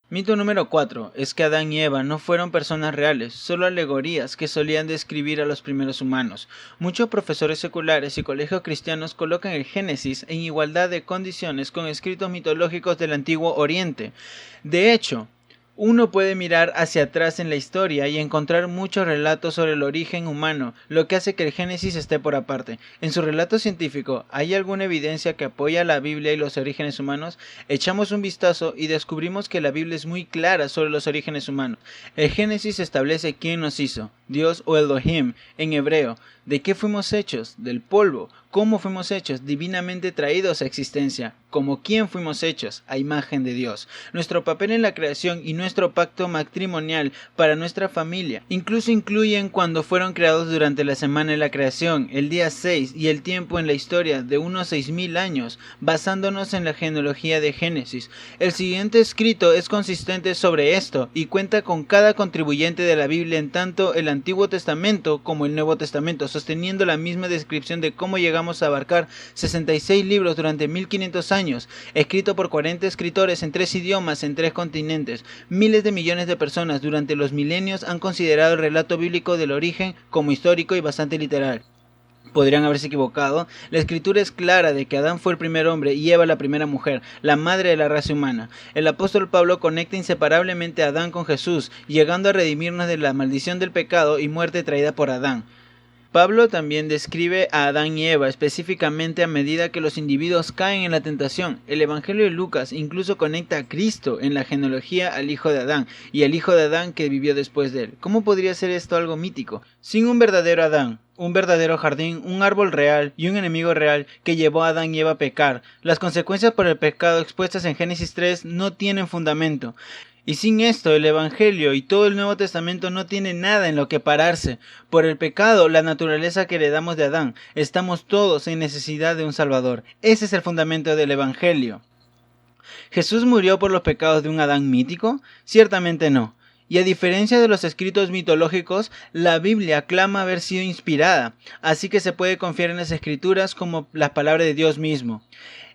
Mito número 4 es que Adán y Eva no fueron personas reales, solo alegorías que solían describir a los primeros humanos. Muchos profesores seculares y colegios cristianos colocan el Génesis en igualdad de condiciones con escritos mitológicos del Antiguo Oriente. De hecho, uno puede mirar hacia atrás en la historia y encontrar muchos relatos sobre el origen humano, lo que hace que el Génesis esté por aparte. En su relato científico, ¿hay alguna evidencia que apoya a la Biblia y los orígenes humanos? Echamos un vistazo y descubrimos que la Biblia es muy clara sobre los orígenes humanos. El Génesis establece quién nos hizo, Dios o Elohim en hebreo. ¿De qué fuimos hechos? Del polvo. ¿Cómo fuimos hechos? Divinamente traídos a existencia. ¿Como quién fuimos hechos? A imagen de Dios. Nuestro papel en la creación y nuestro pacto matrimonial para nuestra familia. Incluso incluyen cuando fueron creados durante la semana de la creación, el día 6 y el tiempo en la historia de unos 6000 años, basándonos en la genealogía de Génesis. El siguiente escrito es consistente sobre esto y cuenta con cada contribuyente de la Biblia en tanto el Antiguo Testamento como el Nuevo Testamento, sosteniendo la misma descripción de cómo llegamos a abarcar 66 libros durante 1500 años, escrito por 40 escritores en 3 idiomas en 3 continentes. Miles de millones de personas durante los milenios han considerado el relato bíblico del origen como histórico y bastante literal. Podrían haberse equivocado. La escritura es clara de que Adán fue el primer hombre y Eva la primera mujer, la madre de la raza humana. El apóstol Pablo conecta inseparablemente a Adán con Jesús, llegando a redimirnos de la maldición del pecado y muerte traída por Adán. Pablo también describe a Adán y Eva específicamente a medida que los individuos caen en la tentación. El Evangelio de Lucas incluso conecta a Cristo en la genealogía al hijo de Adán y al hijo de Adán que vivió después de él. ¿Cómo podría ser esto algo mítico? Sin un verdadero Adán, un verdadero jardín, un árbol real y un enemigo real que llevó a Adán y Eva a pecar, las consecuencias por el pecado expuestas en Génesis 3 no tienen fundamento. Y sin esto, el Evangelio y todo el Nuevo Testamento no tiene nada en lo que pararse. Por el pecado, la naturaleza que heredamos de Adán, estamos todos en necesidad de un Salvador. Ese es el fundamento del Evangelio. ¿Jesús murió por los pecados de un Adán mítico? Ciertamente no. Y a diferencia de los escritos mitológicos, la Biblia clama haber sido inspirada, así que se puede confiar en las escrituras como las palabras de Dios mismo.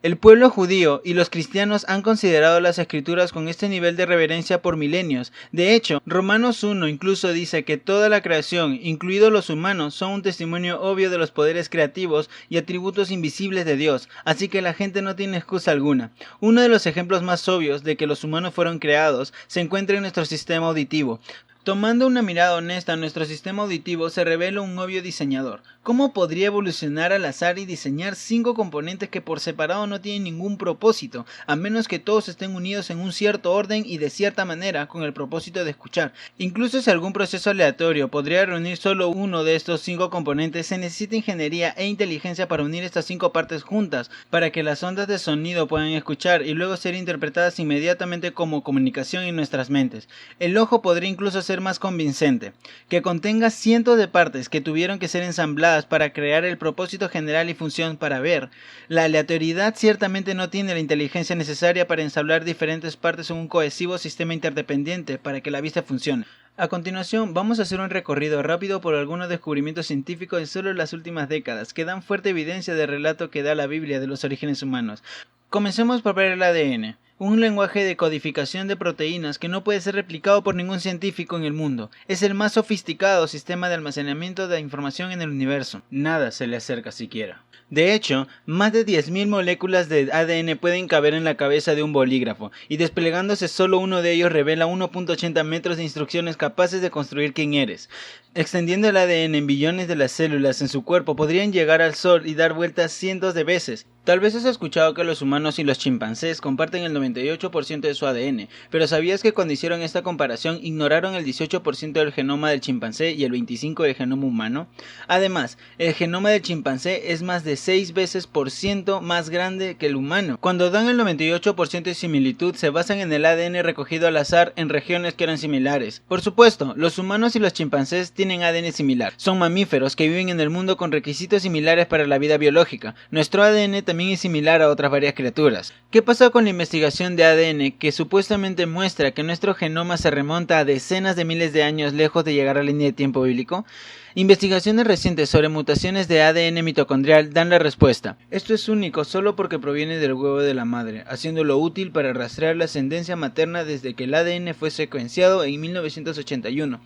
El pueblo judío y los cristianos han considerado las escrituras con este nivel de reverencia por milenios. De hecho, Romanos 1 incluso dice que toda la creación, incluidos los humanos, son un testimonio obvio de los poderes creativos y atributos invisibles de Dios, así que la gente no tiene excusa alguna. Uno de los ejemplos más obvios de que los humanos fueron creados se encuentra en nuestro sistema auditivo. Tomando una mirada honesta a nuestro sistema auditivo se revela un obvio diseñador. ¿Cómo podría evolucionar al azar y diseñar 5 componentes que por separado no tienen ningún propósito, a menos que todos estén unidos en un cierto orden y de cierta manera con el propósito de escuchar? Incluso si algún proceso aleatorio podría reunir solo uno de estos 5 componentes, se necesita ingeniería e inteligencia para unir estas 5 partes juntas, para que las ondas de sonido puedan escuchar y luego ser interpretadas inmediatamente como comunicación en nuestras mentes. El ojo podría incluso ser más convincente, que contenga cientos de partes que tuvieron que ser ensambladas para crear el propósito general y función para ver. La aleatoriedad ciertamente no tiene la inteligencia necesaria para ensamblar diferentes partes en un cohesivo sistema interdependiente para que la vista funcione. A continuación, vamos a hacer un recorrido rápido por algunos descubrimientos científicos en solo las últimas décadas que dan fuerte evidencia del relato que da la Biblia de los orígenes humanos. Comencemos por ver el ADN. Un lenguaje de codificación de proteínas que no puede ser replicado por ningún científico en el mundo. Es el más sofisticado sistema de almacenamiento de información en el universo. Nada se le acerca siquiera. De hecho, más de 10.000 moléculas de ADN pueden caber en la cabeza de un bolígrafo, y desplegándose solo uno de ellos revela 1.80 metros de instrucciones capaces de construir quién eres. Extendiendo el ADN en billones de las células en su cuerpo, podrían llegar al Sol y dar vueltas cientos de veces. Tal vez has escuchado que los humanos y los chimpancés comparten el 98% de su ADN, pero ¿sabías que cuando hicieron esta comparación ignoraron el 18% del genoma del chimpancé y el 25% del genoma humano? Además, el genoma del chimpancé es más de 6 veces por ciento más grande que el humano. Cuando dan el 98% de similitud, se basan en el ADN recogido al azar en regiones que eran similares. Por supuesto, los humanos y los chimpancés tienen ADN similar. Son mamíferos que viven en el mundo con requisitos similares para la vida biológica. Nuestro ADN también es similar a otras varias criaturas. ¿Qué pasó con la investigación de ADN que supuestamente muestra que nuestro genoma se remonta a decenas de miles de años lejos de llegar a la línea de tiempo bíblico? Investigaciones recientes sobre mutaciones de ADN mitocondrial dan la respuesta. Esto es único solo porque proviene del huevo de la madre, haciéndolo útil para rastrear la ascendencia materna desde que el ADN fue secuenciado en 1981.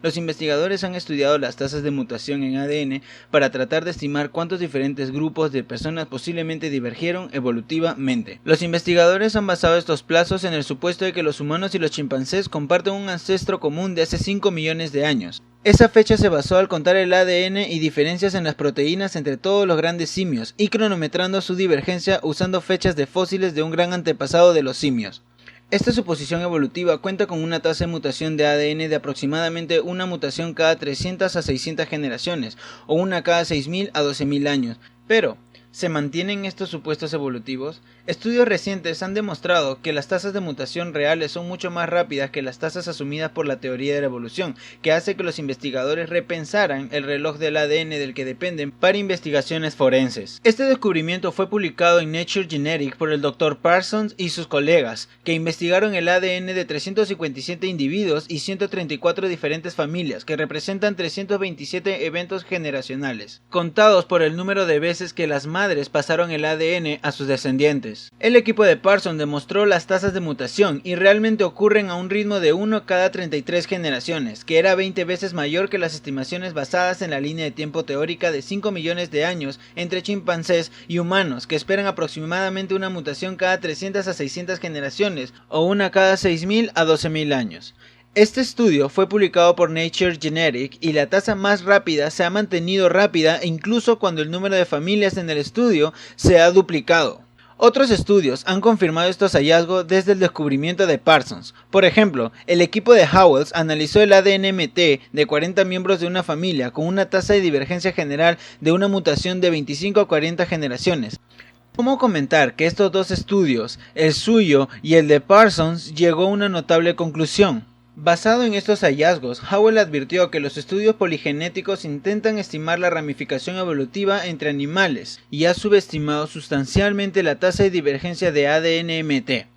Los investigadores han estudiado las tasas de mutación en ADN para tratar de estimar cuántos diferentes grupos de personas posiblemente divergieron evolutivamente. Los investigadores han basado estos plazos en el supuesto de que los humanos y los chimpancés comparten un ancestro común de hace 5 millones de años. Esa fecha se basó al contar el ADN y diferencias en las proteínas entre todos los grandes simios y cronometrando su divergencia usando fechas de fósiles de un gran antepasado de los simios. Esta suposición evolutiva cuenta con una tasa de mutación de ADN de aproximadamente una mutación cada 300 a 600 generaciones, o una cada 6.000 a 12.000 años. Pero, ¿se mantienen estos supuestos evolutivos? Estudios recientes han demostrado que las tasas de mutación reales son mucho más rápidas que las tasas asumidas por la teoría de la evolución, que hace que los investigadores repensaran el reloj del ADN del que dependen para investigaciones forenses. Este descubrimiento fue publicado en Nature Genetics por el Dr. Parsons y sus colegas, que investigaron el ADN de 357 individuos y 134 diferentes familias, que representan 327 eventos generacionales, contados por el número de veces que las madres pasaron el ADN a sus descendientes. El equipo de Parsons demostró las tasas de mutación y realmente ocurren a un ritmo de 1 cada 33 generaciones, que era 20 veces mayor que las estimaciones basadas en la línea de tiempo teórica de 5 millones de años entre chimpancés y humanos, que esperan aproximadamente una mutación cada 300 a 600 generaciones o una cada 6.000 a 12.000 años. Este estudio fue publicado por Nature Genetics y la tasa más rápida se ha mantenido rápida incluso cuando el número de familias en el estudio se ha duplicado. Otros estudios han confirmado estos hallazgos desde el descubrimiento de Parsons. Por ejemplo, el equipo de Howells analizó el ADN-MT de 40 miembros de una familia con una tasa de divergencia general de una mutación de 25 a 40 generaciones. ¿Cómo comentar que estos dos estudios, el suyo y el de Parsons, llegó a una notable conclusión? Basado en estos hallazgos, Howell advirtió que los estudios poligenéticos intentan estimar la ramificación evolutiva entre animales y ha subestimado sustancialmente la tasa de divergencia de ADN-MT.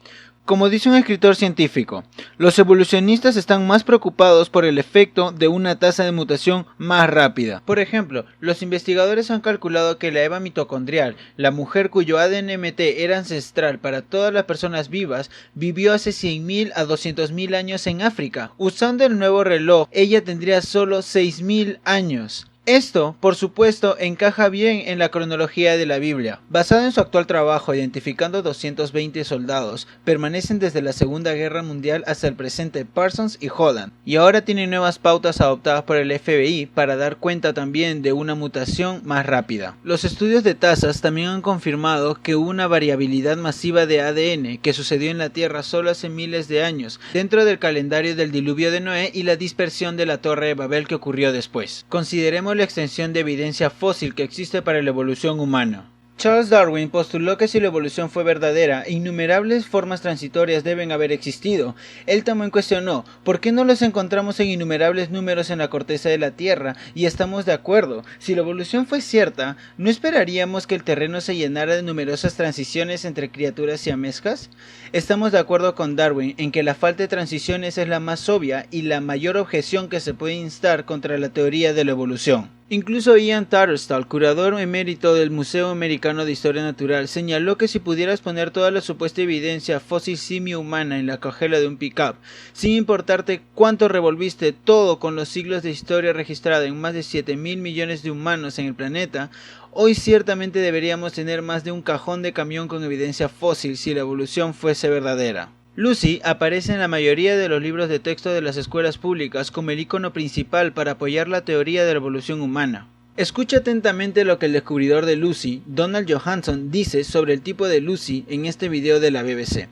Como dice un escritor científico, los evolucionistas están más preocupados por el efecto de una tasa de mutación más rápida. Por ejemplo, los investigadores han calculado que la Eva mitocondrial, la mujer cuyo ADN-MT era ancestral para todas las personas vivas, vivió hace 100.000 a 200.000 años en África. Usando el nuevo reloj, ella tendría solo 6.000 años. Esto, por supuesto, encaja bien en la cronología de la Biblia. Basado en su actual trabajo identificando 220 soldados, permanecen desde la Segunda Guerra Mundial hasta el presente Parsons y Holland, y ahora tienen nuevas pautas adoptadas por el FBI para dar cuenta también de una mutación más rápida. Los estudios de tasas también han confirmado que hubo una variabilidad masiva de ADN que sucedió en la Tierra solo hace miles de años, dentro del calendario del diluvio de Noé y la dispersión de la Torre de Babel que ocurrió después. Consideremos la extensión de evidencia fósil que existe para la evolución humana. Charles Darwin postuló que si la evolución fue verdadera, innumerables formas transitorias deben haber existido. Él también cuestionó, ¿por qué no los encontramos en innumerables números en la corteza de la Tierra? Y estamos de acuerdo, si la evolución fue cierta, ¿no esperaríamos que el terreno se llenara de numerosas transiciones entre criaturas siamescas? Estamos de acuerdo con Darwin en que la falta de transiciones es la más obvia y la mayor objeción que se puede instar contra la teoría de la evolución. Incluso Ian Tattersall, curador emérito del Museo Americano de Historia Natural, señaló que si pudieras poner toda la supuesta evidencia fósil simio humana en la cajuela de un pick-up, sin importarte cuánto revolviste todo con los siglos de historia registrada en más de 7.000 millones de humanos en el planeta, hoy ciertamente deberíamos tener más de un cajón de camión con evidencia fósil si la evolución fuese verdadera. Lucy aparece en la mayoría de los libros de texto de las escuelas públicas como el icono principal para apoyar la teoría de la evolución humana. Escucha atentamente lo que el descubridor de Lucy, Donald Johanson, dice sobre el tipo de Lucy en este video de la BBC.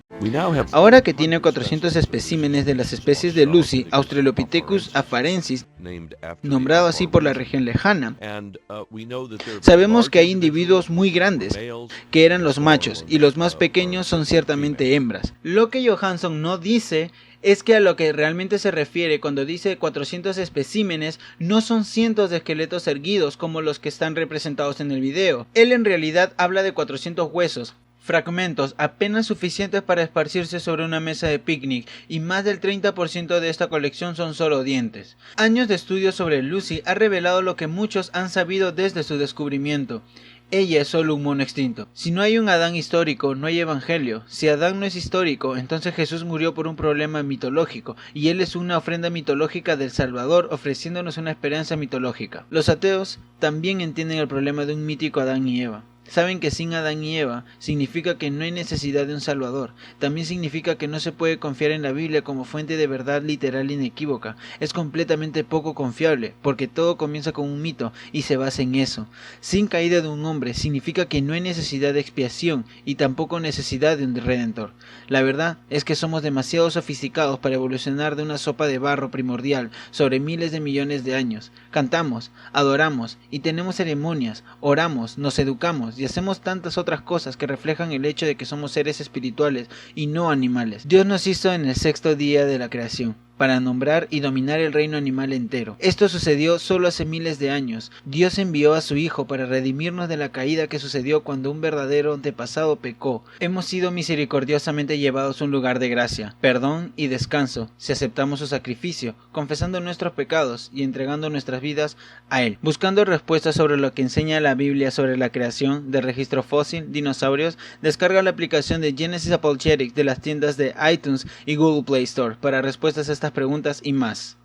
Ahora que tiene 400 especímenes de las especies de Lucy, Australopithecus afarensis, nombrado así por la región lejana, sabemos que hay individuos muy grandes, que eran los machos, y los más pequeños son ciertamente hembras. Lo que Johanson no dice es que a lo que realmente se refiere cuando dice 400 especímenes no son cientos de esqueletos erguidos como los que están representados en el video. Él en realidad habla de 400 huesos, fragmentos apenas suficientes para esparcirse sobre una mesa de picnic, y más del 30% de esta colección son solo dientes. Años de estudio sobre Lucy ha revelado lo que muchos han sabido desde su descubrimiento. Ella es solo un mono extinto. Si no hay un Adán histórico, no hay evangelio. Si Adán no es histórico, entonces Jesús murió por un problema mitológico, y él es una ofrenda mitológica del Salvador, ofreciéndonos una esperanza mitológica. Los ateos también entienden el problema de un mítico Adán y Eva. Saben que sin Adán y Eva significa que no hay necesidad de un Salvador. También significa que no se puede confiar en la Biblia como fuente de verdad literal e inequívoca. Es completamente poco confiable, porque todo comienza con un mito y se basa en eso. Sin caída de un hombre significa que no hay necesidad de expiación y tampoco necesidad de un redentor. La verdad es que somos demasiado sofisticados para evolucionar de una sopa de barro primordial sobre miles de millones de años. Cantamos, adoramos y tenemos ceremonias, oramos, nos educamos y hacemos tantas otras cosas que reflejan el hecho de que somos seres espirituales y no animales. Dios nos hizo en el sexto día de la creación para nombrar y dominar el reino animal entero. Esto sucedió solo hace miles de años. Dios envió a su Hijo para redimirnos de la caída que sucedió cuando un verdadero antepasado pecó. Hemos sido misericordiosamente llevados a un lugar de gracia, perdón y descanso, si aceptamos su sacrificio, confesando nuestros pecados y entregando nuestras vidas a Él. Buscando respuestas sobre lo que enseña la Biblia sobre la creación, del registro fósil, dinosaurios, descarga la aplicación de Genesis Apologetics de las tiendas de iTunes y Google Play Store para respuestas a estas preguntas y más.